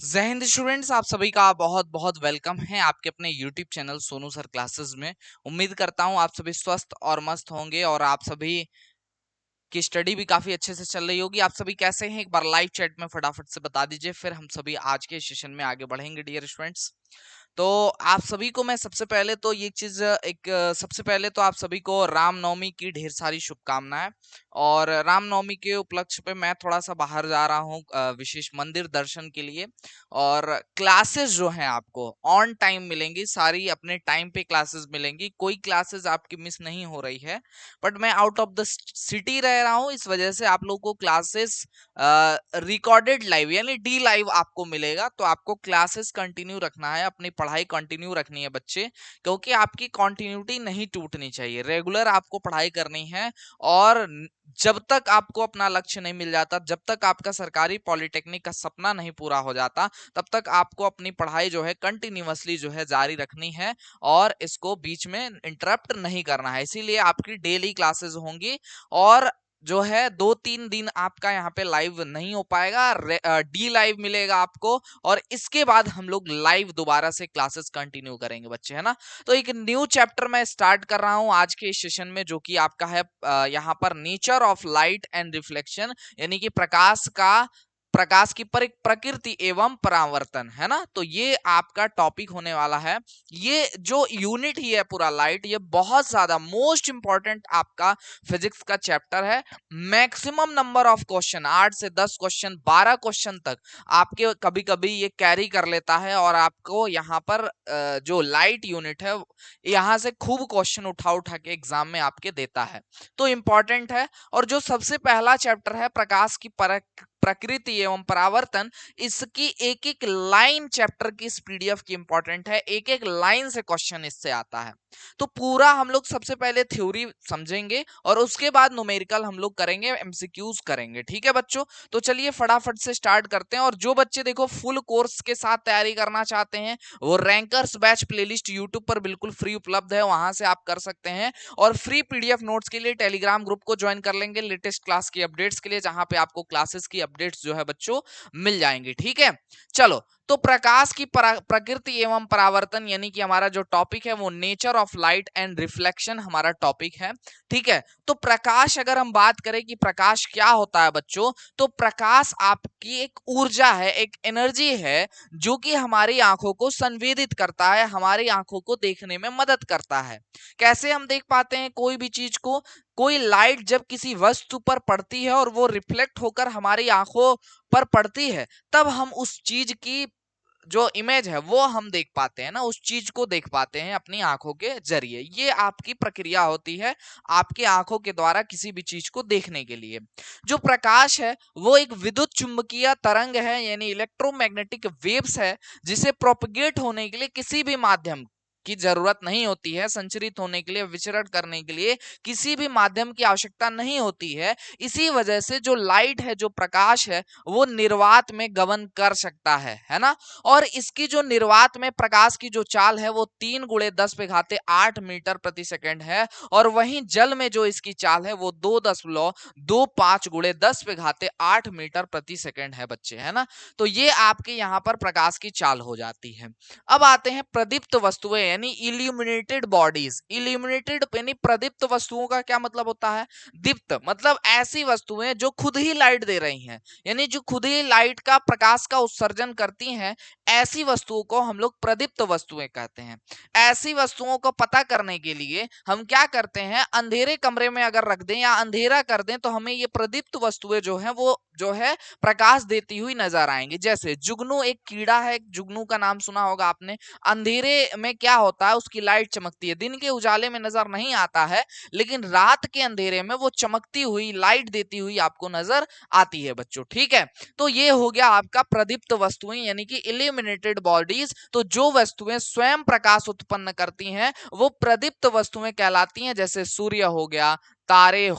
जय हिंद स्टूडेंट्स, आप सभी का बहुत बहुत वेलकम है आपके अपने YouTube channel Sonu sir classes में। उम्मीद करता हूं आप सभी स्वस्थ और मस्त होंगे और आप सभी की स्टडी भी काफी अच्छे से चल रही होगी। आप सभी कैसे हैं, एक बार लाइव चैट में फटाफट से बता दीजिए, फिर हम सभी आज के सेशन में आगे बढ़ेंगे डियर स्टूडेंट्स। तो आप सभी को मैं सबसे पहले तो ये चीज सबसे पहले तो आप सभी को रामनवमी की ढेर सारी शुभकामनाएं। और रामनवमी के उपलक्ष्य पे मैं थोड़ा सा बाहर जा रहा हूँ विशेष मंदिर दर्शन के लिए। और क्लासेस जो हैं आपको ऑन टाइम मिलेंगी, सारी अपने टाइम पे क्लासेस मिलेंगी, कोई क्लासेस आपकी मिस नहीं हो रही है। बट मैं आउट ऑफ द सिटी रह रहा हूँ, इस वजह से आप लोगों को क्लासेस रिकॉर्डेड लाइव यानी डी लाइव आपको मिलेगा। तो आपको क्लासेस कंटिन्यू रखना है, अपनी पढ़ाई कंटिन्यू रखनी है बच्चे, क्योंकि आपकी कंटिन्यूटी नहीं टूटनी चाहिए, रेगुलर आपको पढ़ाई करनी है। और जब तक आपको अपना लक्ष्य नहीं मिल जाता, जब तक आपका सरकारी पॉलिटेक्निक का सपना नहीं पूरा हो जाता, तब तक आपको अपनी पढ़ाई जो है कंटिन्यूअसली जो है जारी रखनी है और इसको बीच में इंटरप्ट नहीं करना है। इसीलिए आपकी डेली क्लासेस होंगी और जो है 2-3 दिन आपका यहाँ पे लाइव नहीं हो पाएगा, डी लाइव मिलेगा आपको। और इसके बाद हम लोग लाइव दोबारा से क्लासेस कंटिन्यू करेंगे बच्चे, है ना। तो एक न्यू चैप्टर मैं स्टार्ट कर रहा हूँ आज के इस सेशन में, जो कि आपका है यहाँ पर nature of light and reflection, यानी कि प्रकाश की प्रकृति एवं परावर्तन, है ना। तो ये आपका टॉपिक होने वाला है। ये जो यूनिट ही है पूरा लाइट, ये बहुत ज्यादा मोस्ट इंपॉर्टेंट आपका फिजिक्स का चैप्टर है। मैक्सिमम नंबर ऑफ क्वेश्चन 8 से 10 क्वेश्चन, 12 क्वेश्चन तक आपके कभी कभी ये कैरी कर लेता है और आपको यहाँ पर जो लाइट यूनिट है यहाँ से खूब क्वेश्चन उठा उठा के एग्जाम में आपके देता है। तो इंपॉर्टेंट है। और जो सबसे पहला चैप्टर है प्रकाश की प्रकृति एवं परावर्तन, इसकी एक एक लाइन चैप्टर की इस पीडीएफ की इंपॉर्टेंट है, एक एक लाइन से क्वेश्चन इससे आता है। तो पूरा हम लोग सबसे पहले थ्योरी समझेंगे और उसके बाद न्यूमेरिकल हम लोग करेंगे, एमसीक्यूज करेंगे, ठीक है बच्चों। तो चलिए फटाफट से स्टार्ट करते हैं। और जो बच्चे देखो फुल कोर्स के साथ तैयारी करना चाहते हैं, वो रैंकर्स बैच प्लेलिस्ट यूट्यूब पर बिल्कुल फ्री उपलब्ध है, वहां से आप कर सकते हैं। और फ्री पीडीएफ नोट्स के लिए टेलीग्राम ग्रुप को ज्वाइन कर लेंगे लेटेस्ट क्लास की अपडेट्स के लिए, जहां पे आपको क्लासेस की अपडेट्स जो है बच्चों मिल जाएंगी, ठीक है। चलो, तो प्रकाश की प्रकृति एवं परावर्तन यानी कि हमारा जो टॉपिक है वो nature of light and reflection हमारा टॉपिक है, ठीक है। तो प्रकाश, अगर हम बात करें कि प्रकाश क्या होता है बच्चों, तो प्रकाश आपकी एक ऊर्जा है, एक एनर्जी है, जो कि हमारी आंखों को संवेदित करता है, हमारी आंखों को देखने में मदद करता है। कैसे हम देख पाते हैं कोई भी चीज को? कोई लाइट जब किसी वस्तु पर पड़ती है और वो रिफ्लेक्ट होकर हमारी आंखों पर पड़ती है, तब हम उस चीज की जो इमेज है वो हम देख पाते हैं ना, उस चीज को देख पाते हैं अपनी आंखों के जरिए। ये आपकी प्रक्रिया होती है आपके आंखों के द्वारा किसी भी चीज को देखने के लिए। जो प्रकाश है वो एक विद्युत चुंबकीय तरंग है, यानी इलेक्ट्रोमैग्नेटिक वेव्स है, जिसे प्रोपगेट होने के लिए किसी भी माध्यम की जरूरत नहीं होती है, संचरित होने के लिए, विचरण करने के लिए किसी भी माध्यम की आवश्यकता नहीं होती है। इसी वजह से जो लाइट है, जो प्रकाश है, वो निर्वात में गमन कर सकता है ना। और इसकी जो निर्वात में प्रकाश की जो चाल है वो 3 × 10⁸ मीटर प्रति सेकंड है। और वहीं जल में जो इसकी चाल है वो 2.25 × 10⁸ मीटर प्रति सेकंड है बच्चे, है ना। तो ये आपके यहाँ पर प्रकाश की चाल हो जाती है। अब आते हैं प्रदीप्त वस्तुएं यानी इल्यूमिनेटेड बॉडीज। इल्यूमिनेटेड यानी प्रदीप्त वस्तुओं का क्या मतलब होता है? दीप्त मतलब ऐसी वस्तुएं जो खुद ही लाइट दे रही हैं, यानी जो खुद ही लाइट का प्रकाश का उत्सर्जन करती हैं, ऐसी वस्तुओं को हम लोग प्रदीप्त वस्तुएं कहते हैं। ऐसी वस्तुओं को पता करने के लिए हम क्या करते हैं, अंधेरे कमरे में अगर रख दें या अंधेरा कर दें तो हमें ये प्रदीप्त वस्तुएं जो है वो जो है प्रकाश देती हुई नजर आएंगी। जैसे जुगनू एक कीड़ा है, जुगनू का नाम सुना होगा आपने। अंधेरे में क्या होता है, उसकी लाइट चमकती है, दिन के उजाले में नजर नहीं आता है, लेकिन रात के अंधेरे में वो चमकती हुई लाइट देती हुई आपको नजर आती है बच्चों, ठीक है। तो ये हो गया आपका प्रदीप्त वस्तुएं यानी कि इल्यूमिनेटेड बॉडीज। तो जो वस्तुएं स्वयं प्रकाश उत्पन्न करती हैं वो प्रदीप्त वस्तुएं कहलाती हैं। जैसे सूर्य हो गया, तारे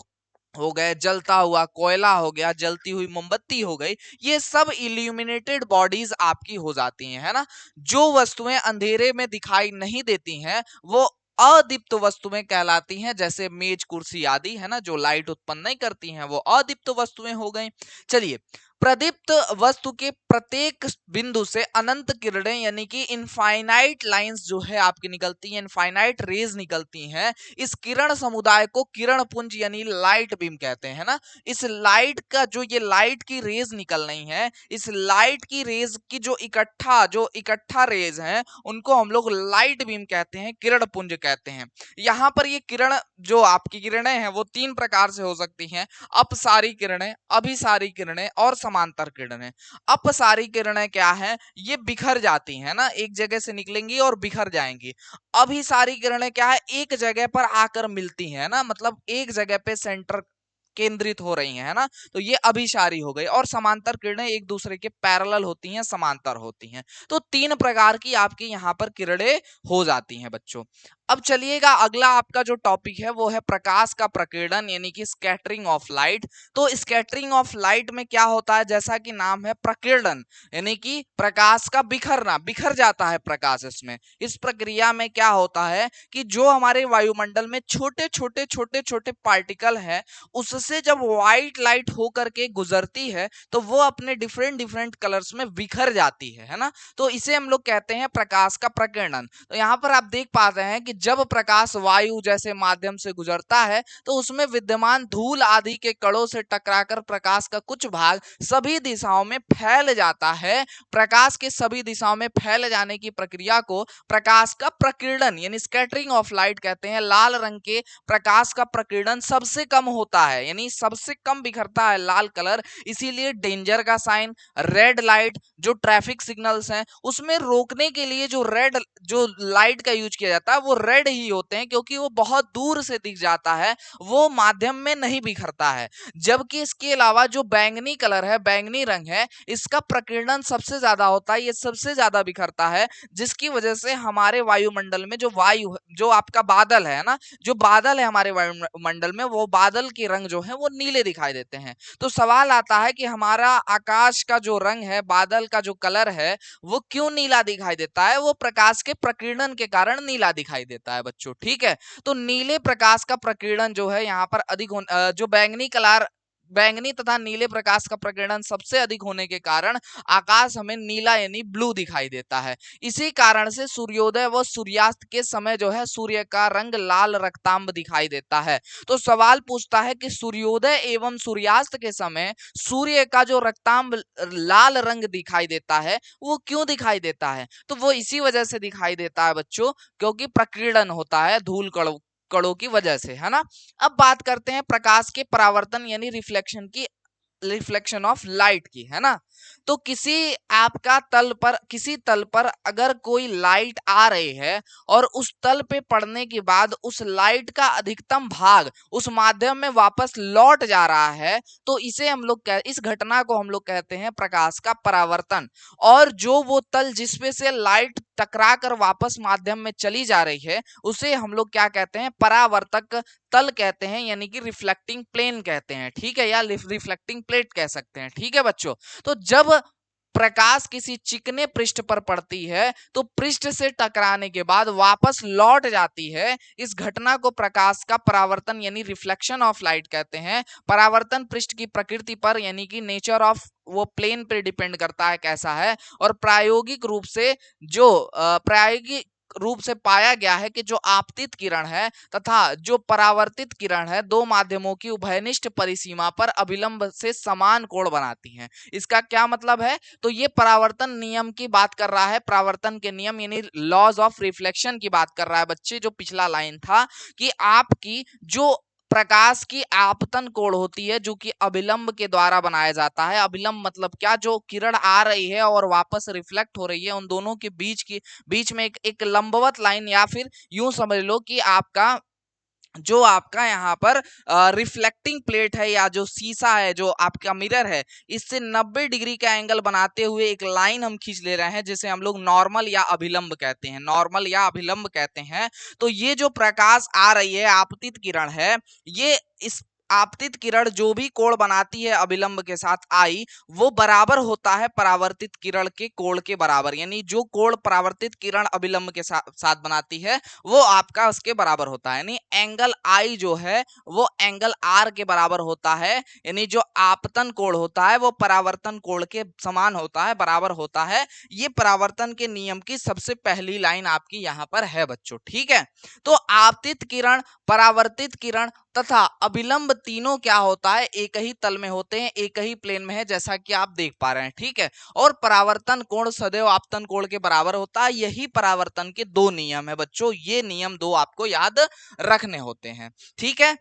हो गए, जलता हुआ कोयला हो गया, जलती हुई मोमबत्ती हो गई, ये सब इल्यूमिनेटेड बॉडीज आपकी हो जाती हैं, है ना। जो वस्तुएं अंधेरे में दिखाई नहीं देती हैं वो अदीप्त वस्तुएं कहलाती हैं, जैसे मेज कुर्सी आदि, है ना, जो लाइट उत्पन्न नहीं करती हैं वो अदीप्त वस्तुएं हो गई। चलिए, प्रदीप्त वस्तु के प्रत्येक बिंदु से अनंत किरणें यानी कि इनफाइनाइट लाइंस जो है आपकी निकलती हैं, इनफाइनाइट रेज निकलती हैं। इस किरण समुदाय को किरण पुंज यानी लाइट बीम कहते हैं ना। इस लाइट का जो ये लाइट की रेज निकल रही है, इस लाइट की रेज की जो इकट्ठा रेज हैं उनको हम लोग लाइट बीम कहते हैं, किरण पुंज कहते हैं। यहाँ पर ये किरण जो आपकी किरणें हैं वो तीन प्रकार से हो सकती हैं, अपसारी किरणें, अभिसारी किरणें और समांतर किरणें। अपसारी किरणें क्या है, ये बिखर जाती हैं ना, एक जगह से निकलेंगी और बिखर जाएंगी। अभिसारी किरणें क्या है, एक जगह पर आकर मिलती हैं ना, मतलब एक जगह पे सेंटर केंद्रित हो रही है ना, तो ये अभिसारी हो गई। और समांतर किरणें एक दूसरे के पैरेलल होती हैं, समांतर होती हैं। तो तीन प्रकार की आपकी यहाँ पर किरणें हो जाती हैं बच्चों। अब चलिएगा अगला आपका जो टॉपिक है वो है प्रकाश का प्रकीर्णन यानी कि स्कैटरिंग ऑफ लाइट। तो स्कैटरिंग ऑफ लाइट में क्या होता है, जैसा कि नाम है प्रकीर्णन यानी कि प्रकाश का बिखरना, बिखर जाता है प्रकाश। इसमें इस प्रक्रिया में क्या होता है कि जो हमारे वायुमंडल में छोटे छोटे छोटे छोटे पार्टिकल है उससे जब व्हाइट लाइट होकर के गुजरती है तो वो अपने डिफरेंट डिफरेंट कलर्स में बिखर जाती है ना। तो इसे हम लोग कहते हैं प्रकाश का प्रकीर्णन। तो यहाँ पर आप देख पा रहे हैं कि जब प्रकाश वायु जैसे माध्यम से गुजरता है तो उसमें विद्यमान धूल आदि के कणों से टकराकर प्रकाश का कुछ भाग सभी दिशाओं में फैल जाता है। प्रकाश के सभी दिशाओं में फैल जाने की प्रक्रिया को प्रकाश का प्रकीर्णन यानी स्कैटरिंग ऑफ लाइट कहते हैं। लाल रंग के प्रकाश का प्रकीर्णन सबसे कम होता है यानी सबसे कम बिखरता है लाल कलर, इसीलिए डेंजर का साइन, रेड लाइट जो ट्रैफिक सिग्नल्स हैं उसमें रोकने के लिए जो लाइट का यूज किया जाता है वो रेड ही होते हैं, क्योंकि वो बहुत दूर से दिख जाता है, वो माध्यम में नहीं बिखरता है। जबकि इसके अलावा जो बैंगनी कलर है, बैंगनी रंग है, इसका प्रकीर्णन सबसे ज्यादा होता है, ये सबसे ज्यादा बिखरता है, जिसकी वजह से हमारे वायुमंडल में जो आपका बादल है ना, जो बादल है हमारे वायुमंडल में, वो बादल के रंग जो है वो नीले दिखाई देते हैं। तो सवाल आता है कि हमारा आकाश का जो रंग है, बादल का जो कलर है, वो क्यों नीला दिखाई देता है? वो प्रकाश के प्रकीर्णन के कारण नीला दिखाई देता है बच्चों, ठीक है। तो नीले प्रकाश का प्रकीर्णन जो है यहाँ पर जो बैंगनी तथा नीले प्रकाश का प्रकीर्णन सबसे अधिक होने के कारण आकाश हमें नीला यानी ब्लू दिखाई देता है। इसी कारण से सूर्योदय व सूर्यास्त के समय जो है सूर्य का रंग लाल रक्तांब दिखाई देता है। तो सवाल पूछता है कि सूर्योदय एवं सूर्यास्त के समय सूर्य का जो रक्तांब लाल रंग दिखाई देता है वो क्यों दिखाई देता है? तो वो इसी वजह से दिखाई देता है बच्चों, क्योंकि प्रकीर्णन होता है धूल कणों कणों की वजह से, है ना। अब बात करते हैं प्रकाश के परावर्तन यानी रिफ्लेक्शन ऑफ लाइट की, है ना। तो किसी तल पर अगर कोई लाइट आ रही है और उस तल पे पड़ने के बाद उस लाइट का अधिकतम भाग उस माध्यम में वापस लौट जा रहा है, तो इस घटना को हम लोग कहते हैं प्रकाश का परावर्तन। और जो वो तल जिसपे से लाइट टकरा कर वापस माध्यम में चली जा रही है उसे हम लोग क्या कहते हैं, परावर्तक तल कहते हैं, यानी कि रिफ्लेक्टिंग प्लेन कहते हैं, ठीक है, या रिफ्लेक्टिंग प्लेट कह सकते हैं, ठीक है बच्चों। तो जब प्रकाश किसी चिकने पृष्ठ पर पड़ती है तो पृष्ठ से टकराने के बाद वापस लौट जाती है, इस घटना को प्रकाश का परावर्तन यानी रिफ्लेक्शन ऑफ लाइट कहते हैं। परावर्तन पृष्ठ की प्रकृति पर यानी कि नेचर ऑफ वो प्लेन पे डिपेंड करता है कैसा है। और प्रायोगिक रूप से पाया गया है कि जो आपतित किरण है तथा जो परावर्तित किरण है दो माध्यमों की उभयनिष्ठ परिसीमा पर अभिलंब से समान कोण बनाती हैं। इसका क्या मतलब है? तो ये परावर्तन नियम की बात कर रहा है, परावर्तन के नियम यानी लॉज ऑफ रिफ्लेक्शन की बात कर रहा है बच्चे। जो पिछला लाइन था कि आपकी जो प्रकाश की आपतन कोण होती है जो कि अभिलंब के द्वारा बनाया जाता है। अभिलंब मतलब क्या? जो किरण आ रही है और वापस रिफ्लेक्ट हो रही है, उन दोनों के बीच में एक लंबवत लाइन, या फिर यूं समझ लो कि आपका यहाँ पर रिफ्लेक्टिंग प्लेट है या जो शीशा है, जो आपका मिरर है, इससे 90 डिग्री का एंगल बनाते हुए एक लाइन हम खींच ले रहे हैं जिसे हम लोग नॉर्मल या अभिलंब कहते हैं। तो ये जो प्रकाश आ रही है, आपतित किरण है, ये इस आपतित किरण जो भी कोण बनाती है अभिलंब के साथ आई, वो बराबर होता है परावर्तित किरण के कोण के बराबर। यानी जो कोण परावर्तित किरण अभिलंब के साथ बनाती है वो आपका उसके बराबर होता है। यानी एंगल आई जो है वो एंगल आर के बराबर होता है। यानी जो आपतन कोण होता है वो परावर्तन कोण के समान होता है, बराबर होता है। ये परावर्तन के नियम की सबसे पहली लाइन आपकी यहाँ पर है बच्चों, ठीक है। तो आपतित किरण, परावर्तित किरण तथा अभिलंब तीनों क्या होता है, एक ही तल में होते हैं, एक ही प्लेन में है, जैसा कि आप देख पा रहे हैं, ठीक है। और परावर्तन कोण सदैव आपतन कोण के बराबर होता है। यही परावर्तन के दो नियम है बच्चों, ये नियम दो आपको याद रखने होते हैं, ठीक है।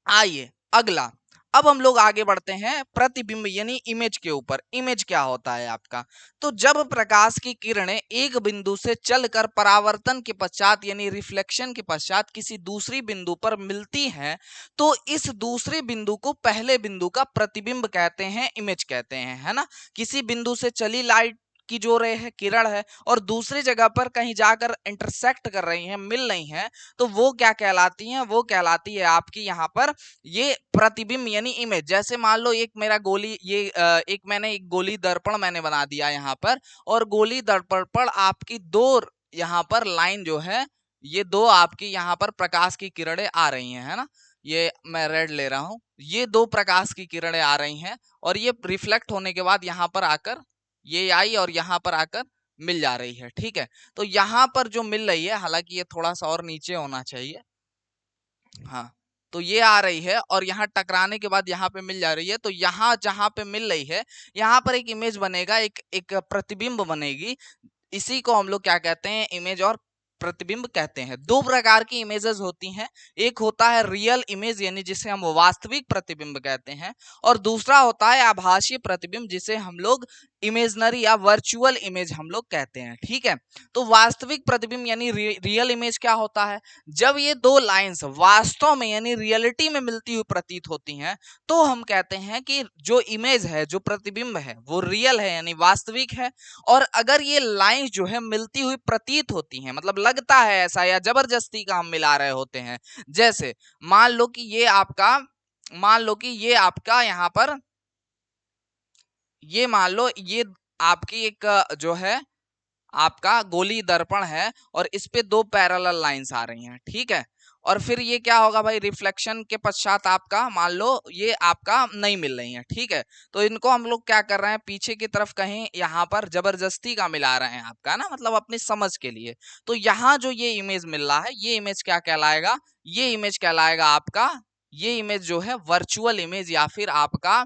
आइए अगला, अब हम लोग आगे बढ़ते हैं प्रतिबिंब यानी इमेज के ऊपर। इमेज क्या होता है आपका, तो जब प्रकाश की किरणें एक बिंदु से चलकर परावर्तन के पश्चात यानी रिफ्लेक्शन के पश्चात किसी दूसरी बिंदु पर मिलती हैं, तो इस दूसरे बिंदु को पहले बिंदु का प्रतिबिंब कहते हैं, इमेज कहते हैं, है ना। किसी बिंदु से चली लाइट की जो रे है, किरण है, और दूसरी जगह पर कहीं जाकर इंटरसेक्ट कर रही है, मिल रही है, तो वो क्या कहलाती हैं, वो कहलाती है आपकी यहाँ पर ये प्रतिबिंब यानी इमेज। जैसे मान लो एक मेरा गोली, ये एक मैंने एक गोली दर्पण मैंने बना दिया यहाँ पर, और गोली दर्पण पर आपकी दो यहाँ पर लाइन जो है, ये दो आपकी यहाँ पर प्रकाश की किरणें आ रही हैं, है ना। ये मैं रेड ले रहा हूं, ये दो प्रकाश की किरणें आ रही हैं, और ये रिफ्लेक्ट होने के बाद यहाँ पर आकर ये आई और यहाँ पर आकर मिल जा रही है, ठीक है। तो यहाँ पर जो मिल रही है, हालांकि ये थोड़ा सा और नीचे होना चाहिए, हाँ, तो ये आ रही है और यहाँ टकराने के बाद यहाँ पे मिल जा रही है। तो यहाँ जहाँ पे मिल रही है, यहाँ पर एक इमेज बनेगा, एक एक प्रतिबिंब बनेगी। इसी को हम लोग क्या कहते हैं, इमेज और प्रतिबिंब कहते हैं। दो प्रकार की इमेजेस होती हैं, एक होता है रियल इमेज यानी जिसे हम वास्तविक प्रतिबिंब कहते हैं, और दूसरा होता है आभासी प्रतिबिंब जिसे हम लोग इमेजनरी या वर्चुअल इमेज हम लोग कहते हैं, ठीक है। तो वास्तविक प्रतिबिंब यानी रियल इमेज क्या होता है, जब ये दो लाइंस वास्तव में यानी रियलिटी में मिलती हुई प्रतीत होती हैं, तो हम कहते हैं कि जो इमेज है, जो प्रतिबिंब है, वो रियल है यानी वास्तविक है। और अगर ये लाइंस जो है मिलती हुई प्रतीत होती हैं, मतलब लगता है ऐसा या जबरदस्ती का हम मिला रहे होते हैं, जैसे मान लो कि ये आपका, मान लो कि ये आपका यहाँ पर, ये मान लो ये आपकी एक जो है आपका गोली दर्पण है, और इस पे दो पैरेलल लाइंस आ रही हैं, ठीक है। और फिर ये क्या होगा भाई, रिफ्लेक्शन के पश्चात आपका मान लो ये आपका नहीं मिल रही है, ठीक है। तो इनको हम लोग क्या कर रहे हैं, पीछे की तरफ कहीं यहाँ पर जबरदस्ती का मिला रहे हैं आपका ना, मतलब अपनी समझ के लिए। तो यहाँ जो ये इमेज मिल रहा है, ये इमेज क्या कहलाएगा, ये इमेज कहलाएगा आपका, ये इमेज जो है वर्चुअल इमेज या फिर आपका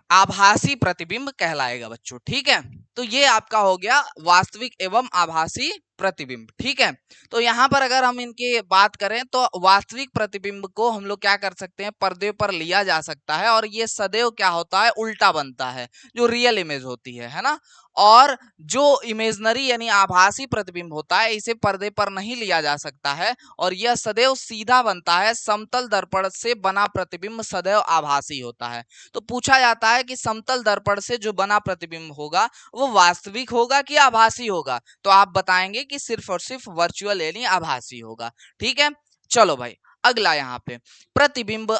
आभासी प्रतिबिंब कहलाएगा बच्चों, ठीक है। तो ये आपका हो गया वास्तविक एवं आभासी प्रतिबिंब, ठीक है। तो यहाँ पर अगर हम इनकी बात करें तो वास्तविक प्रतिबिंब को हम लोग क्या कर सकते हैं, पर्दे पर लिया जा सकता है, और ये सदैव क्या होता है, उल्टा बनता है, जो रियल इमेज होती है ना। और जो इमेजनरी यानी आभासी प्रतिबिंब होता है, इसे पर्दे पर नहीं लिया जा सकता है, और यह सदैव सीधा बनता है। समतल दर्पण से बना प्रतिबिंब सदैव आभासी होता है। तो पूछा जाता है कि समतल दर्पण से जो बना प्रतिबिंब होगा वो वास्तविक होगा कि आभासी होगा, तो आप बताएंगे कि सिर्फ और सिर्फ वर्चुअल यानी आभासी होगा, ठीक है। चलो भाई अगला, यहाँ पे प्रतिबिंब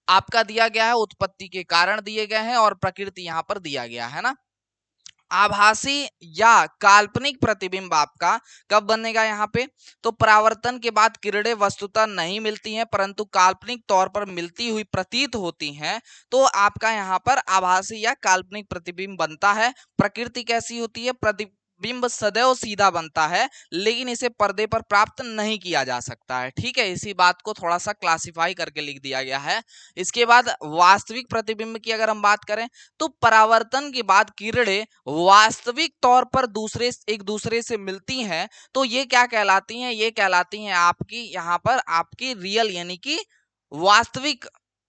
आपका दिया गया है, उत्पत्ति के कारण दिए गए हैं, और प्रकृति यहाँ पर दिया गया है ना। आभासी या काल्पनिक प्रतिबिंब आपका कब बनेगा यहाँ पे, तो परावर्तन के बाद किरणें वस्तुतः नहीं मिलती हैं परंतु काल्पनिक तौर पर मिलती हुई प्रतीत होती हैं, तो आपका यहाँ पर आभासी या काल्पनिक प्रतिबिंब बनता है। प्रकृति कैसी होती है, प्रतिबिंब सदैव सीधा बनता है, लेकिन इसे पर्दे पर प्राप्त नहीं किया जा सकता है, ठीक है। इसी बात को थोड़ा सा क्लासिफाई करके लिख दिया गया है। इसके बाद वास्तविक प्रतिबिंब की अगर हम बात करें, तो परावर्तन के बाद किरणें वास्तविक तौर पर एक दूसरे से मिलती हैं, तो ये क्या कहलाती हैं, ये कहलाती हैं आपकी यहाँ पर आपकी रियल यानी कि वास्तविक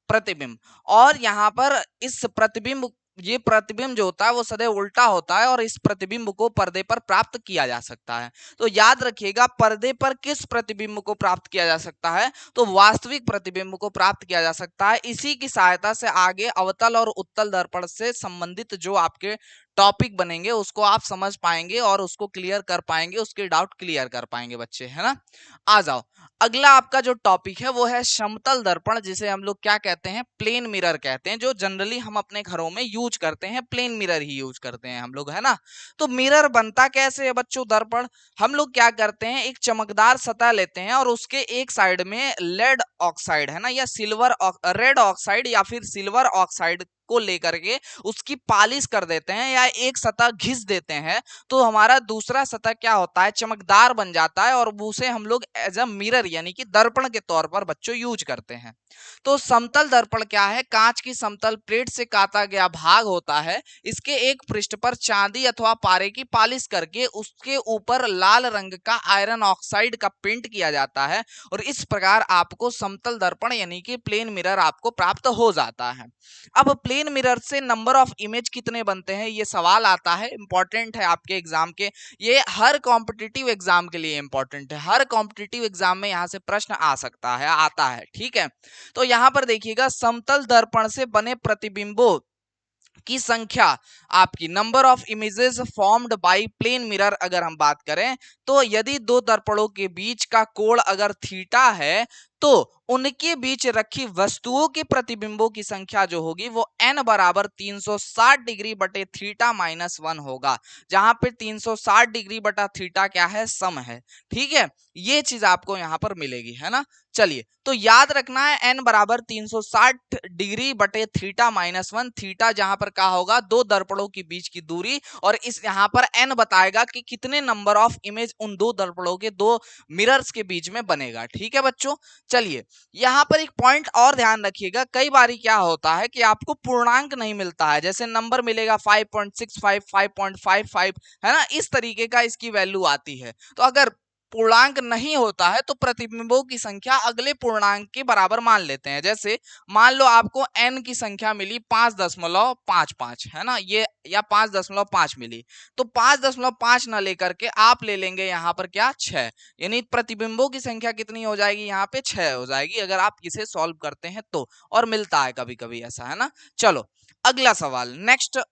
प्रतिबिंब। और यहाँ पर इस प्रतिबिंब, ये प्रतिबिंब जो होता है वो सदैव उल्टा होता है, और इस प्रतिबिंब को पर्दे पर प्राप्त किया जा सकता है। तो याद रखिएगा, पर्दे पर किस प्रतिबिंब को प्राप्त किया जा सकता है, तो वास्तविक प्रतिबिंब को प्राप्त किया जा सकता है। इसी की सहायता से आगे अवतल और उत्तल दर्पण से संबंधित जो आपके टॉपिक बनेंगे उसको आप समझ पाएंगे और उसको क्लियर कर पाएंगे, उसके डाउट क्लियर कर पाएंगे बच्चे, है ना। आ जाओ, अगला आपका जो टॉपिक है वो है समतल दर्पण, जिसे हम लोग क्या कहते हैं, प्लेन मिरर कहते हैं, जो जनरली हम अपने घरों में यूज करते हैं, प्लेन मिरर ही यूज करते हैं हम लोग, है ना। तो मिरर बनता कैसे है बच्चों, दर्पण हम लोग क्या करते हैं, एक चमकदार सतह लेते हैं और उसके एक साइड में लेड ऑक्साइड, है ना, या रेड ऑक्साइड या फिर सिल्वर ऑक्साइड को लेकर के उसकी पॉलिश कर देते हैं या एक सतह घिस देते हैं, तो हमारा दूसरा सतह क्या होता है, चमकदार बन जाता है और उसे हम लोग एज अ मिरर यानी कि दर्पण के तौर पर बच्चों यूज करते हैं। तो समतल दर्पण क्या है, कांच की समतल प्लेट से काटा गया भाग होता है, इसके एक पृष्ठ पर चांदी अथवा पारे की पॉलिश करके उसके ऊपर लाल रंग का आयरन ऑक्साइड का पेंट किया जाता है और इस प्रकार आपको समतल दर्पण यानी कि प्लेन मिरर आपको प्राप्त हो जाता है। अब प्लेन मिरर से नंबर ऑफ इमेज कितने बनते हैं, ये सवाल आता है, इंपॉर्टेंट है आपके एग्जाम के, ये हर कॉम्पिटिटिव एग्जाम के लिए इंपॉर्टेंट है, हर कॉम्पिटिटिव एग्जाम में यहाँ से प्रश्न आ सकता है, आता है, ठीक है। तो यहाँ पर देखिएगा, समतल दर्पण से बने प्रतिबिंबों की संख्या, आपकी number of images formed by plane mirror अगर हम बात करें, तो यदि दो दर्पणों के बीच का कोण अगर थीटा है तो उनके बीच रखी वस्तुओं के प्रतिबिंबों की संख्या जो होगी वो n बराबर 360 डिग्री बटे थीटा माइनस 1 होगा, जहां पे 360 डिग्री बटा थीटा क्या है, सम है, ठीक है। ये चीज आपको यहां पर मिलेगी, है ना। चलिए, तो याद रखना है n बराबर 360 डिग्री बटे थीटा माइनस 1, थीटा जहां पर क्या होगा, दो दर्पणों के बीच की दूरी, और इस यहां पर n बताएगा कि कितने नंबर ऑफ इमेज उन दो दर्पणों के, दो मिरर्स के बीच में बनेगा, ठीक है बच्चों। चलिए, यहां पर एक पॉइंट और ध्यान रखिएगा, कई बार क्या होता है कि आपको पूर्णांक नहीं मिलता है, जैसे नंबर मिलेगा 5.65, 5.55, है ना, इस तरीके का इसकी वैल्यू आती है। तो अगर पूर्णांक नहीं होता है तो प्रतिबिंबों की संख्या अगले पूर्णांक के बराबर मान लेते हैं, जैसे मान लो आपको n की संख्या मिली 5.55, है ना, ये या 5.5 मिली, तो 5.5 ना लेकर के आप ले लेंगे यहाँ पर क्या, 6, यानी प्रतिबिंबों की संख्या कितनी हो जाएगी, यहाँ पे 6 हो जाएगी अगर आप इसे सॉल्व करते हैं तो, और मिलता है कभी कभी ऐसा, है ना। चलो, अगला सवाल, नेक्स्ट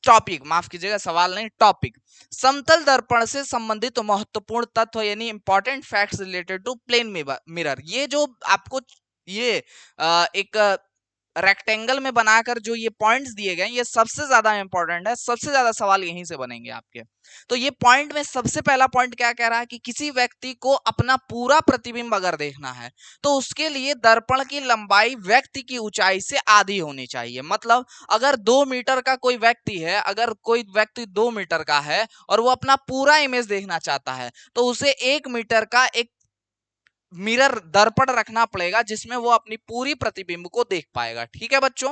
टॉपिक, माफ कीजिएगा, सवाल नहीं, टॉपिक, समतल दर्पण से संबंधित महत्वपूर्ण तत्व यानी important facts related to plane mirror. ये जो आपको ये एक रेक्टेंगल में बनाकर जो ये पॉइंट्स दिए गए, ये सबसे ज्यादा इंपॉर्टेंट है, सबसे ज्यादा सवाल यहीं से बनेंगे आपके। तो ये पॉइंट में सबसे पहला पॉइंट क्या कह रहा है कि किसी व्यक्ति को अपना पूरा प्रतिबिंब अगर देखना है तो उसके लिए दर्पण की लंबाई व्यक्ति की ऊंचाई से आधी होनी चाहिए। मतलब अगर 2 मीटर का कोई व्यक्ति है, अगर कोई व्यक्ति 2 मीटर का है और वो अपना पूरा इमेज देखना चाहता है तो उसे 1 मीटर का एक मिरर दर्पण रखना पड़ेगा जिसमें वो अपनी पूरी प्रतिबिंब को देख पाएगा, ठीक है बच्चों।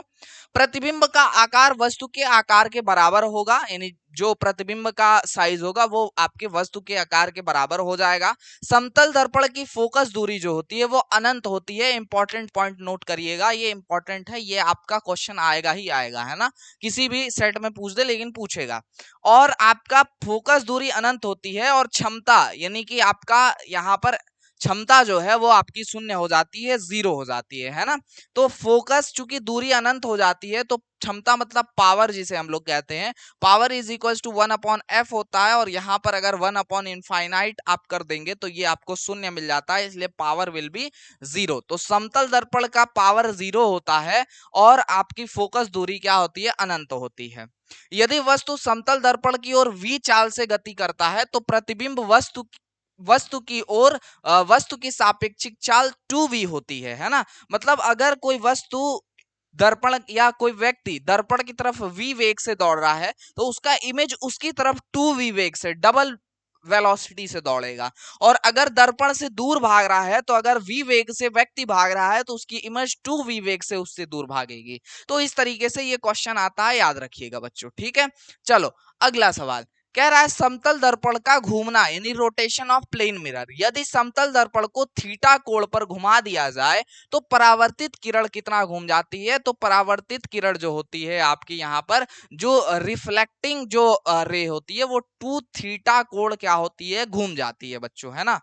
प्रतिबिंब का आकार वस्तु के आकार के बराबर होगा, यानी जो प्रतिबिंब का साइज होगा वो आपके वस्तु के आकार के बराबर हो जाएगा। समतल दर्पण की फोकस दूरी जो होती है वो अनंत होती है। इंपॉर्टेंट पॉइंट नोट करिएगा, ये इंपॉर्टेंट है, ये आपका क्वेश्चन आएगा ही आएगा, है ना, किसी भी सेट में पूछ दे लेकिन पूछेगा। और आपका फोकस दूरी अनंत होती है और क्षमता यानी कि आपका यहाँ पर क्षमता जो है वो आपकी शून्य हो जाती है, जीरो हो जाती है ना। तो फोकस चूंकि दूरी अनंत हो जाती है तो क्षमता मतलब पावर जिसे हम लोग कहते हैं, power is equal to 1/f होता है, और यहाँ पर अगर 1/इनफाइनाइट आप कर देंगे तो ये आपको शून्य मिल जाता है, इसलिए पावर विल बी जीरो। तो समतल दर्पण का पावर जीरो होता है और आपकी फोकस दूरी क्या होती है, अनंत होती है। यदि वस्तु समतल दर्पण की ओर v चाल से गति करता है तो प्रतिबिंब वस्तु की ओर वस्तु की सापेक्षिक चाल 2v होती है ना। मतलब अगर कोई वस्तु दर्पण या कोई व्यक्ति दर्पण की तरफ v वेग से दौड़ रहा है तो उसका इमेज उसकी तरफ 2v वेग से, डबल वेलोसिटी से दौड़ेगा। और अगर दर्पण से दूर भाग रहा है तो अगर v वेग से व्यक्ति भाग रहा है तो उसकी इमेज 2v वेग से उससे दूर भागेगी। तो इस तरीके से ये क्वेश्चन आता है, याद रखिएगा बच्चों, ठीक है। चलो, अगला सवाल कह रहा है समतल दर्पण का घूमना यानी रोटेशन ऑफ प्लेन मिरर। यदि समतल दर्पण को थीटा कोण पर घुमा दिया जाए तो परावर्तित किरण कितना घूम जाती है। तो परावर्तित किरण जो होती है आपकी यहाँ पर जो रिफ्लेक्टिंग जो रे होती है वो 2 थीटा कोण क्या होती है, घूम जाती है बच्चों, है ना।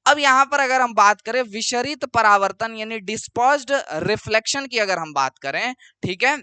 अब यहाँ पर अगर हम बात करें विशरित परावर्तन यानी डिस्पर्स्ड रिफ्लेक्शन की अगर हम बात करें, ठीक है,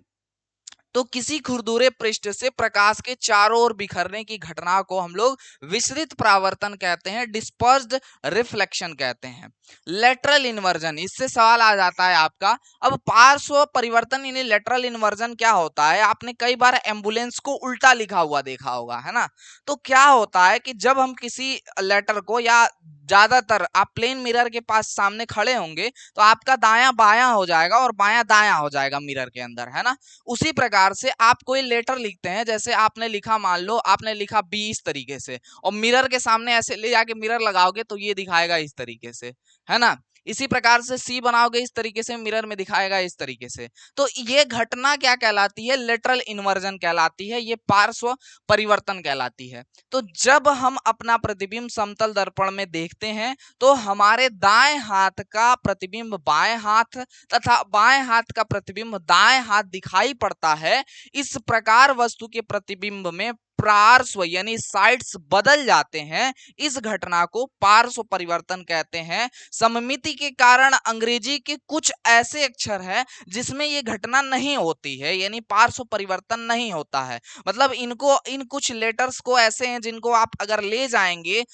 तो किसी खुरदुरे पृष्ठ से प्रकाश के चारों ओर बिखरने की घटना को हम लोग विसरित परावर्तन कहते हैं, डिस्पर्स्ड रिफ्लेक्शन कहते हैं। लेटरल इन्वर्जन, इससे सवाल आ जाता है आपका। अब पार्श्व परिवर्तन यानी लेटरल इन्वर्जन क्या होता है? आपने कई बार एम्बुलेंस को उल्टा लिखा हुआ देखा होगा, है ना? तो क्या होता है कि जब हम किसी लेटर को, या ज्यादातर आप प्लेन मिरर के पास सामने खड़े होंगे तो आपका दायां बायां हो जाएगा और बायां दायां हो जाएगा मिरर के अंदर, है ना? उसी प्रकार से आप कोई लेटर लिखते हैं, जैसे आपने लिखा, मान लो आपने लिखा बी इस तरीके से, और मिरर के सामने ऐसे ले जाके मिरर लगाओगे तो ये दिखाएगा इस तरीके से, है ना? इसी प्रकार से सी बनाओगे इस तरीके से, मिरर में दिखाएगा इस तरीके से। तो ये घटना क्या कहलाती है? लेटरल इन्वर्जन कहलाती है, ये पार्श्व परिवर्तन कहलाती है। तो जब हम अपना प्रतिबिंब समतल दर्पण में देखते हैं तो हमारे दाएं हाथ का प्रतिबिंब बाएं हाथ तथा बाएं हाथ का प्रतिबिंब दाएं हाथ दिखाई पड़ता है। इस प्रकार वस्तु के प्रतिबिंब में पार्श्व यानी साइड्स बदल जाते हैं। इस घटना को पार्श्व परिवर्तन कहते हैं। सममिति के कारण अंग्रेजी के कुछ ऐसे अक्षर हैं जिसमें ये घटना नहीं होती है, यानी पार्श्व परिवर्तन नहीं होता है। मतलब इनको, इन कुछ लेटर्स को ऐसे हैं जिनको आप अगर ले जाएंगे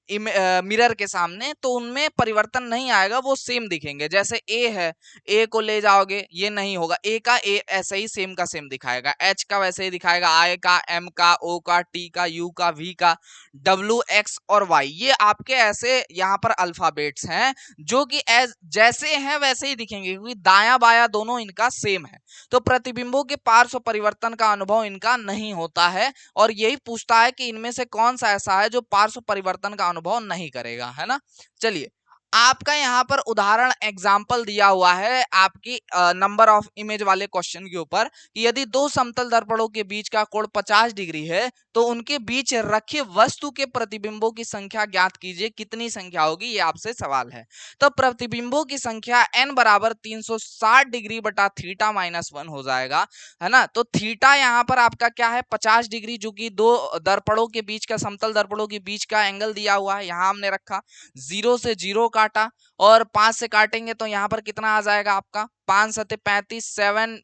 मिरर के सामने तो उनमें परिवर्तन नहीं आएगा, वो सेम दिखेंगे। जैसे ए है, ए को ले जाओगे ये नहीं होगा, ए का ए ऐसे ही सेम का सेम दिखाएगा, एच का वैसे ही दिखाएगा, आई का, एम का, ओ का, टी का, यू का, वी का, डब्ल्यू, एक्स और वाई, ये आपके ऐसे यहाँ पर अल्फाबेट्स हैं जो कि जैसे हैं वैसे ही दिखेंगे, क्योंकि दाया बाया दोनों इनका सेम है। तो प्रतिबिंबों के पार्श्व परिवर्तन का अनुभव इनका नहीं होता है, और यही पूछता है कि इनमें से कौन सा ऐसा है जो पार्श्व परिवर्तन का अनुभव नहीं करेगा, है ना? चलिए, आपका यहाँ पर उदाहरण एग्जाम्पल दिया हुआ है आपकी नंबर ऑफ इमेज वाले क्वेश्चन के ऊपर कि यदि दो समतल दर्पणों के बीच का कोण 50 डिग्री है तो उनके बीच रखे वस्तु के प्रतिबिंबों की संख्या ज्ञात कीजिए, कितनी संख्या होगी, ये आपसे सवाल है। तो प्रतिबिंबों की संख्या n बराबर 360 डिग्री बटा थीटा माइनस 1 हो जाएगा, है ना? तो थीटा यहाँ पर आपका क्या है? 50 डिग्री, जो कि दो दर्पणों के बीच का, समतल दर्पणों के बीच का एंगल दिया हुआ है, यहाँ हमने रखा। 0 से 0 काटा और 5 से काटेंगे तो यहाँ पर कितना आ जाएगा आपका? 5 सते 35, 7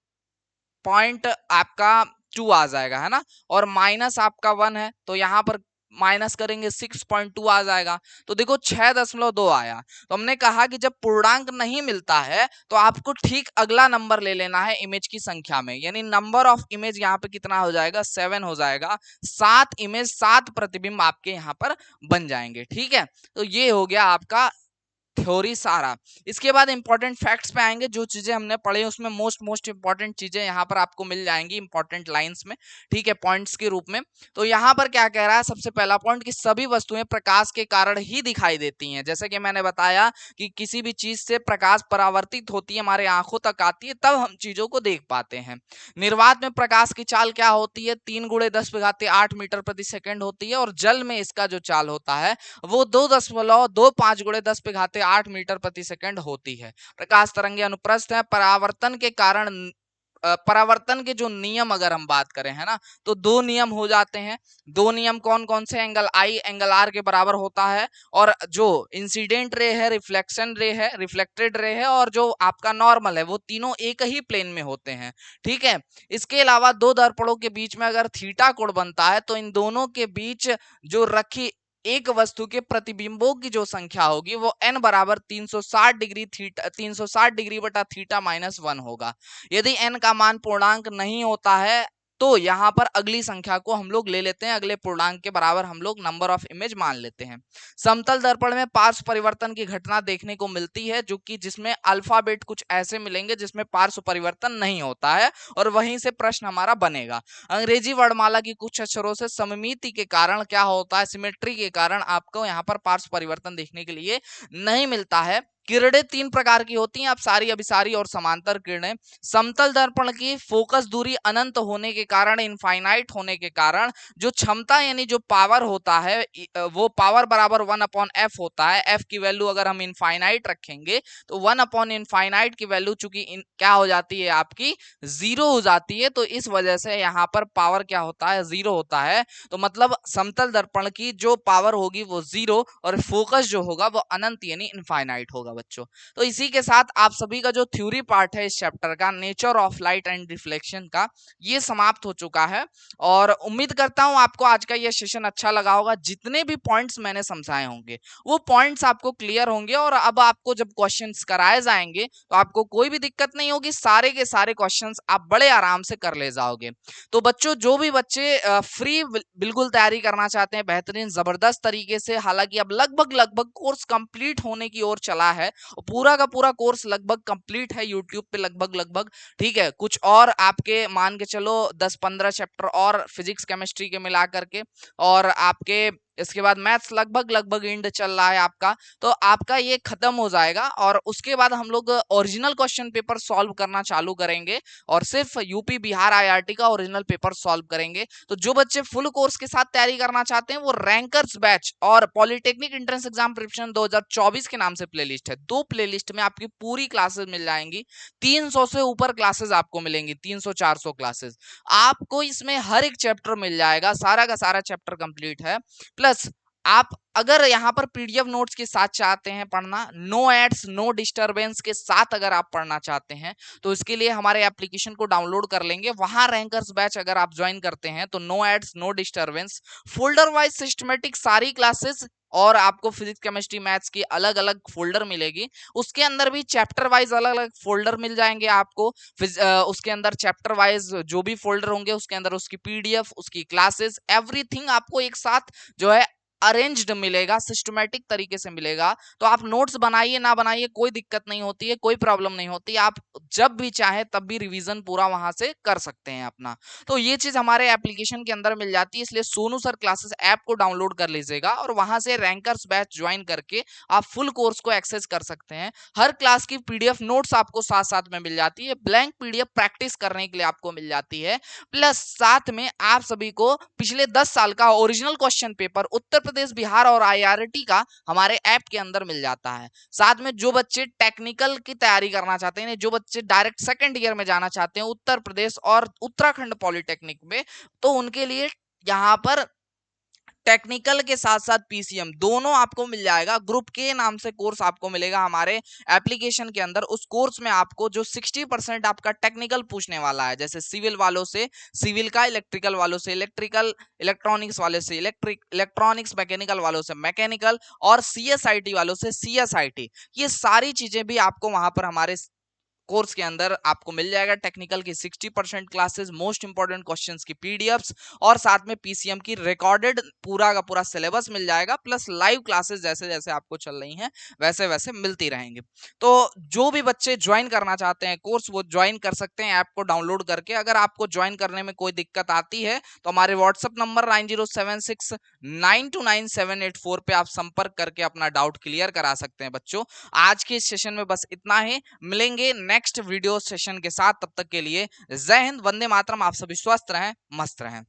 पॉइंट आपका 2 आ जाएगा, है ना? और माइनस आपका 1 है तो यहाँ पर माइनस करेंगे 6.2 आ जाएगा। तो देखो 6.2 आया। तो हमने कहा कि जब पूर्णांक नहीं मिलता है तो आपको ठीक अगला नंबर ले लेना है इमेज की संख्या में, यानी नंबर ऑफ इमेज यहाँ पे कितना हो जाएगा? 7 हो जाएगा। 7 इमेज, 7 प्रतिबिंब आपके यहाँ पर बन जाएंगे, ठीक है? तो ये हो गया आपका थ्योरी सारा। इसके बाद इंपॉर्टेंट फैक्ट्स पे आएंगे। जो चीजें हमने पढ़ी उसमें मोस्ट इंपॉर्टेंट चीजें यहाँ पर आपको मिल जाएंगी इंपॉर्टेंट लाइंस में, ठीक है, पॉइंट्स के रूप में। तो यहाँ पर क्या कह रहा है? सबसे पहला पॉइंट कि सभी वस्तुएं प्रकाश के कारण ही दिखाई देती हैं। जैसे कि मैंने बताया कि किसी भी चीज से प्रकाश परावर्तित होती है, हमारे आंखों तक आती है, तब हम चीजों को देख पाते हैं। निर्वात में प्रकाश की चाल क्या होती है? 3 × 10⁸ मीटर प्रति सेकंड होती है, और जल में इसका जो चाल होता है वो 2.25 × 10⁸ मीटर प्रति सेकंड होती है। प्रकाश तरंगे अनुप्रस्थ है। परावर्तन के कारण, परावर्तन के जो नियम अगर हम बात करें, है ना, तो दो नियम हो जाते हैं। दो नियम कौन कौन से? एंगल आई एंगल आर के बराबर होता है, और जो इंसिडेंट रे है, रिफ्लेक्शन रे है, रिफ्लेक्टेड रे है, और जो आपका नॉर्मल है, वो तीनों एक ही प्लेन में होते हैं, ठीक है? इसके अलावा दो दर्पणों के बीच में अगर थीटा कोण बनता है तो इन दोनों के बीच जो रखी एक वस्तु के प्रतिबिंबों की जो संख्या होगी वो n बराबर 360 डिग्री बटा थीटा माइनस 1 होगा। यदि n का मान पूर्णांक नहीं होता है तो यहाँ पर अगली संख्या को हम लोग ले लेते हैं, अगले पूर्णांक के बराबर हम लोग नंबर ऑफ इमेज मान लेते हैं। समतल दर्पण में पार्श्व परिवर्तन की घटना देखने को मिलती है, जो कि जिसमें अल्फाबेट कुछ ऐसे मिलेंगे जिसमें पार्श्व परिवर्तन नहीं होता है, और वहीं से प्रश्न हमारा बनेगा। अंग्रेजी वर्णमाला की कुछ अक्षरों से सममिति के कारण क्या होता है? सिमेट्री के कारण आपको यहाँ पर पार्श्व परिवर्तन देखने के लिए नहीं मिलता है। किरणें 3 प्रकार की होती हैं, अब सारी अभिसारी और समांतर किरणें। समतल दर्पण की फोकस दूरी अनंत होने के कारण, इनफाइनाइट होने के कारण, जो क्षमता यानी जो पावर होता है वो पावर बराबर 1/f होता है। f की वैल्यू अगर हम इनफाइनाइट रखेंगे तो 1/इनफाइनाइट की वैल्यू चूंकि क्या हो जाती है? आपकी 0 हो जाती है। तो इस वजह से यहाँ पर पावर क्या होता है? 0 होता है। तो मतलब समतल दर्पण की जो पावर होगी वो 0, और फोकस जो होगा वो अनंत यानी इनफाइनाइट होगा। होगा बच्चों। तो इसी के साथ आप सभी का जो थ्योरी पार्ट है इस चैप्टर का, nature of light and reflection का, ये समाप्त हो चुका है। और उम्मीद करता हूं आपको आज का ये सेशन अच्छा लगा होगा। जितने भी पॉइंट्स मैंने समझाए होंगे वो पॉइंट्स आपको क्लियर होंगे, और अब आपको जब क्वेश्चंस कराए जाएंगे तो आपको कोई भी दिक्कत नहीं होगी, सारे के सारे क्वेश्चंस आप बड़े आराम से कर ले जाओगे। तो बच्चों, जो भी बच्चे फ्री बिल्कुल तैयारी करना चाहते हैं बेहतरीन जबरदस्त तरीके से, हालांकि अब लगभग लगभग कोर्स कंप्लीट होने की ओर चला है, पूरा का पूरा कोर्स लगभग कंप्लीट है यूट्यूब पे, लगभग लगभग, ठीक है। कुछ और आपके मान के चलो 10-15 चैप्टर और फिजिक्स केमिस्ट्री के मिला करके, और आपके इसके बाद मैथ्स लगभग लगभग एंड चल रहा है आपका। तो आपका ये खत्म हो जाएगा, और उसके बाद हम लोग ओरिजिनल क्वेश्चन पेपर सॉल्व करना चालू करेंगे, और सिर्फ यूपी बिहार आईआरटी का ओरिजिनल पेपर सॉल्व करेंगे। तो जो बच्चे फुल कोर्स के साथ तैयारी करना चाहते हैं वो रैंकर्स बैच और पॉलिटेक्निक एंट्रेंस एग्जाम प्रिपरेशन 2024 के नाम से प्लेलिस्ट है, दो प्लेलिस्ट में आपकी पूरी क्लासेस मिल जाएंगी। 300 से ऊपर क्लासेस आपको मिलेंगी, 300-400 क्लासेस आपको इसमें हर एक चैप्टर मिल जाएगा, सारा का सारा चैप्टर कंप्लीट है। प्लस आप अगर यहाँ पर पीडीएफ नोट्स के साथ चाहते हैं पढ़ना, नो एड्स नो डिस्टरबेंस के साथ अगर आप पढ़ना चाहते हैं, तो इसके लिए हमारे एप्लीकेशन को डाउनलोड कर लेंगे। वहां रैंकर्स बैच अगर आप ज्वाइन करते हैं तो no ads no disturbance, folder wise systematic सारी क्लासेस, और आपको फिजिक्स केमिस्ट्री मैथ्स की अलग अलग फोल्डर मिलेगी। उसके अंदर भी चैप्टर वाइज अलग अलग फोल्डर मिल जाएंगे आपको। उसके अंदर चैप्टर वाइज जो भी फोल्डर होंगे उसके अंदर उसकी पीडीएफ, उसकी क्लासेस, एवरीथिंग आपको एक साथ जो है अरेंज्ड मिलेगा, सिस्टमेटिक तरीके से मिलेगा। तो आप नोट्स बनाइए ना बनाइए, कोई दिक्कत नहीं होती है, कोई प्रॉब्लम नहीं होती, आप जब भी चाहे तब भी रिवीजन पूरा वहां से कर सकते हैं अपना। तो ये चीज हमारे एप्लीकेशन के अंदर मिल जाती है, इसलिए सोनू सर क्लासेस ऐप को डाउनलोड कर लीजिएगा, और वहां से रैंकर्स बैच ज्वाइन करके आप फुल कोर्स को एक्सेस कर सकते हैं। हर क्लास की पीडीएफ नोट्स आपको साथ साथ में मिल जाती है, ब्लैंक पीडीएफ प्रैक्टिस करने के लिए आपको मिल जाती है। प्लस साथ में आप सभी को पिछले 10 साल का original question paper Uttar Pradesh, Bihar और आईआरटी का हमारे ऐप के अंदर मिल जाता है। साथ में जो बच्चे टेक्निकल की तैयारी करना चाहते हैं, जो बच्चे डायरेक्ट सेकंड ईयर में जाना चाहते हैं उत्तर प्रदेश और उत्तराखंड पॉलिटेक्निक में, तो उनके लिए यहाँ पर टेक्निकल के साथ साथ पीसीएम दोनों आपको मिल जाएगा। ग्रुप के नाम से कोर्स आपको मिलेगा हमारे एप्लीकेशन के अंदर। उस कोर्स में आपको जो 60% आपका टेक्निकल पूछने वाला है, जैसे सिविल वालों से सिविल का, इलेक्ट्रिकल वालों से इलेक्ट्रिकल, इलेक्ट्रॉनिक्स वाले से इलेक्ट्रॉनिक्स, मैकेनिकल वालों से मैकेनिकल, और सीएसआईटी वालों से सीएसआईटी, ये सारी चीजें भी आपको वहां पर हमारे कोर्स के अंदर आपको मिल जाएगा। टेक्निकल की 60% क्लासेस, मोस्ट इंपॉर्टेंट क्वेश्चंस की पीडीएफ्स, और साथ में पीसीएम की रिकॉर्डेड पूरा का पूरा सिलेबस मिल जाएगा, प्लस लाइव क्लासेस जैसे जैसे आपको चल रही हैं वैसे वैसे मिलती रहेंगी। तो जो भी बच्चे ज्वाइन करना चाहते हैं कोर्स वो ज्वाइन कर सकते हैं ऐप को डाउनलोड करके। अगर आपको ज्वाइन करने में कोई दिक्कत आती है तो हमारे व्हाट्सएप नंबर 9076929784 पे आप संपर्क करके अपना डाउट क्लियर करा सकते हैं बच्चों। आज के इस सेशन में बस इतना ही, मिलेंगे नेक्स्ट वीडियो सेशन के साथ। तब तक के लिए जय हिंद, वंदे मातरम। आप सभी स्वस्थ रहें, मस्त रहें।